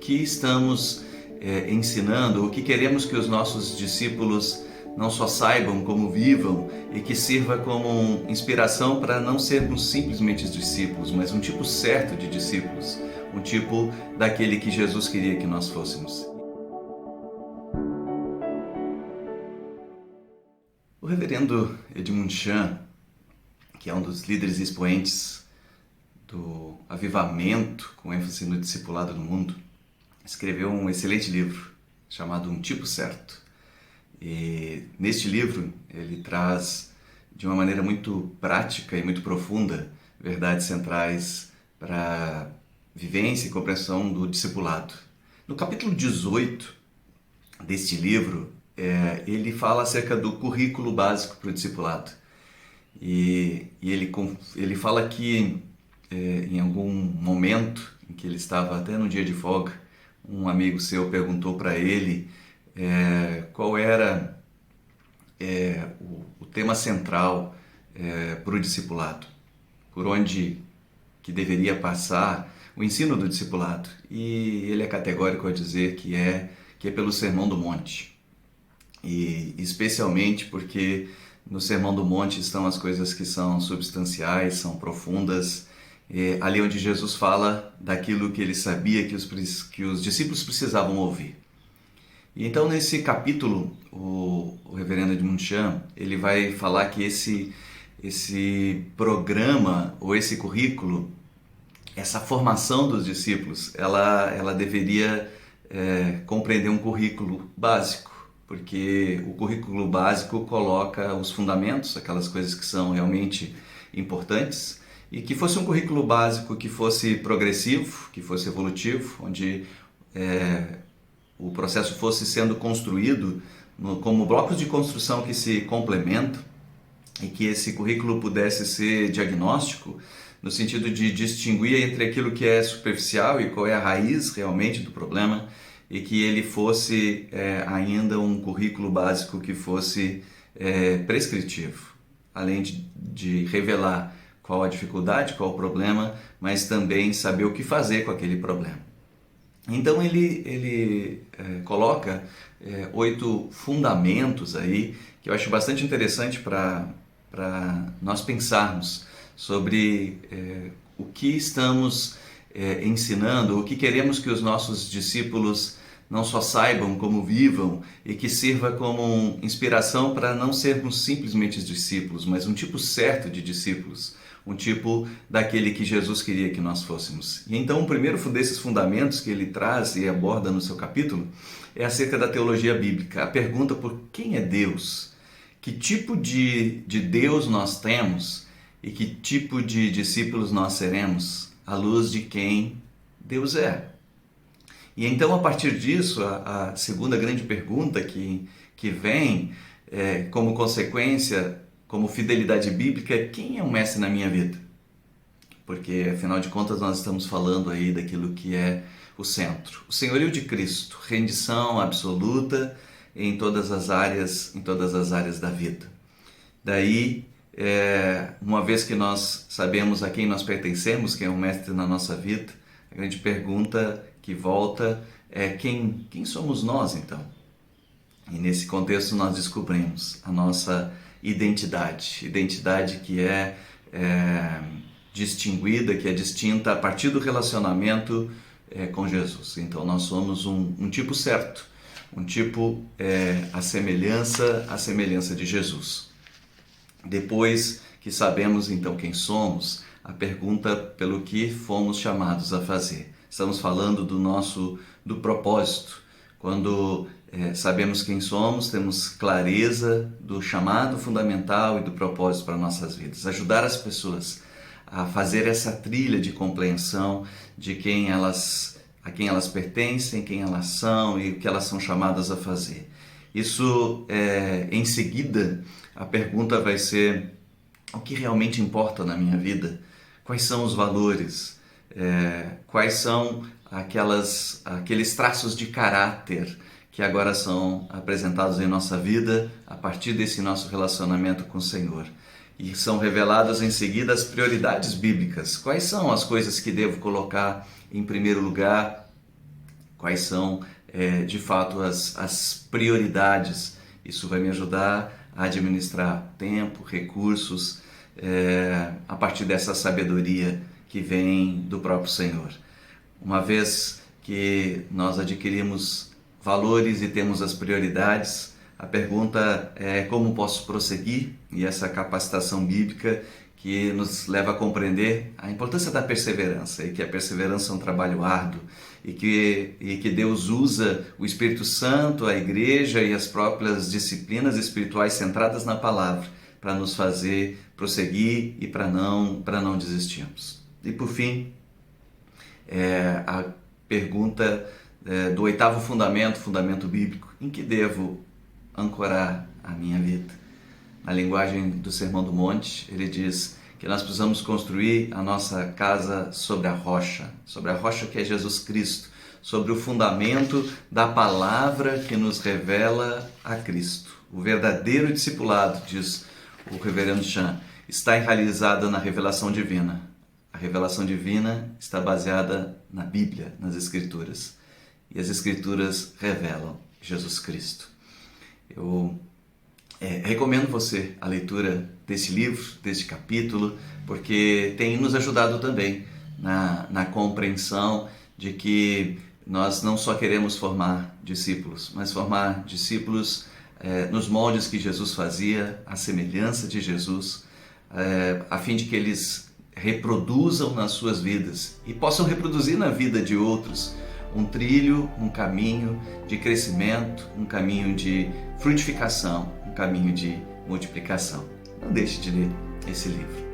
que estamos ensinando, o que queremos que os nossos discípulos não só saibam, como vivam, e que sirva como inspiração para não sermos simplesmente discípulos, mas um tipo certo de discípulos, um tipo daquele que Jesus queria que nós fôssemos. O reverendo Edmund Chan, que é um dos líderes expoentes do avivamento, com ênfase no discipulado no mundo, escreveu um excelente livro chamado Um Tipo Certo. E neste livro ele traz de uma maneira muito prática e muito profunda verdades centrais para a vivência e compreensão do discipulado. No capítulo 18 deste livro, ele fala acerca do currículo básico para o discipulado. E ele fala que em algum momento em que ele estava até no dia de folga, um amigo seu perguntou para ele qual era o tema central para o discipulado, por onde que deveria passar o ensino do discipulado. E ele é categórico ao dizer que é pelo Sermão do Monte. E especialmente porque no Sermão do Monte estão as coisas que são substanciais, são profundas, ali onde Jesus fala daquilo que ele sabia que os discípulos precisavam ouvir. E então nesse capítulo, o reverendo Edmund Chan, ele vai falar que esse programa ou esse currículo, essa formação dos discípulos, ela deveria compreender um currículo básico, porque o currículo básico coloca os fundamentos, aquelas coisas que são realmente importantes, e que fosse um currículo básico que fosse progressivo, que fosse evolutivo, onde o processo fosse sendo construído como blocos de construção que se complementam, e que esse currículo pudesse ser diagnóstico, no sentido de distinguir entre aquilo que é superficial e qual é a raiz realmente do problema, e que ele fosse ainda um currículo básico que fosse prescritivo, além de revelar qual a dificuldade, qual o problema, mas também saber o que fazer com aquele problema. Então ele coloca 8 fundamentos aí, que eu acho bastante interessante para nós pensarmos sobre o que estamos ensinando, o que queremos que os nossos discípulos não só saibam, como vivam, e que sirva como inspiração para não sermos simplesmente discípulos, mas um tipo certo de discípulos, um tipo daquele que Jesus queria que nós fôssemos. E então o primeiro desses fundamentos que ele traz e aborda no seu capítulo é acerca da teologia bíblica, a pergunta por quem é Deus, que tipo de Deus nós temos e que tipo de discípulos nós seremos à luz de quem Deus é. E então, a partir disso, a segunda grande pergunta que vem como consequência, como fidelidade bíblica, é: quem é o mestre na minha vida? Porque, afinal de contas, nós estamos falando aí daquilo que é o centro. O senhorio de Cristo, rendição absoluta em todas as áreas da vida. Daí, uma vez que nós sabemos a quem nós pertencemos, quem é o mestre na nossa vida, a grande pergunta que volta é: quem somos nós então? E nesse contexto nós descobrimos a nossa identidade que é distinguida, que é distinta a partir do relacionamento com Jesus. Então nós somos um tipo certo, um tipo a semelhança de Jesus. Depois que sabemos então quem somos, a pergunta pelo que fomos chamados a fazer. Estamos falando do propósito. Quando sabemos quem somos, temos clareza do chamado fundamental e do propósito para nossas vidas. Ajudar as pessoas a fazer essa trilha de compreensão de a quem elas pertencem, quem elas são e o que elas são chamadas a fazer. Isso, em seguida, a pergunta vai ser: o que realmente importa na minha vida? Quais são os valores? Quais são aqueles traços de caráter que agora são apresentados em nossa vida a partir desse nosso relacionamento com o Senhor? E são reveladas em seguida as prioridades bíblicas. Quais são as coisas que devo colocar em primeiro lugar? quais são de fato as prioridades. Isso vai me ajudar a administrar tempo, recursos, a partir dessa sabedoria que vem do próprio Senhor. Uma vez que nós adquirimos valores e temos as prioridades, a pergunta é como posso prosseguir, e essa capacitação bíblica que nos leva a compreender a importância da perseverança, e que a perseverança é um trabalho árduo, e que Deus usa o Espírito Santo, a igreja e as próprias disciplinas espirituais centradas na palavra para nos fazer prosseguir e para não desistirmos. E por fim, a pergunta do oitavo fundamento bíblico: em que devo ancorar a minha vida? Na linguagem do Sermão do Monte, ele diz que nós precisamos construir a nossa casa sobre a rocha que é Jesus Cristo, sobre o fundamento da palavra que nos revela a Cristo. O verdadeiro discipulado, diz o reverendo Chan, está enraizado na revelação divina. A revelação divina está baseada na Bíblia, nas Escrituras. E as Escrituras revelam Jesus Cristo. Eu recomendo você a leitura desse livro, deste capítulo, porque tem nos ajudado também na compreensão de que nós não só queremos formar discípulos, mas formar discípulos nos moldes que Jesus fazia, à semelhança de Jesus, a fim de que eles reproduzam nas suas vidas e possam reproduzir na vida de outros um trilho, um caminho de crescimento, um caminho de frutificação, um caminho de multiplicação. Não deixe de ler esse livro.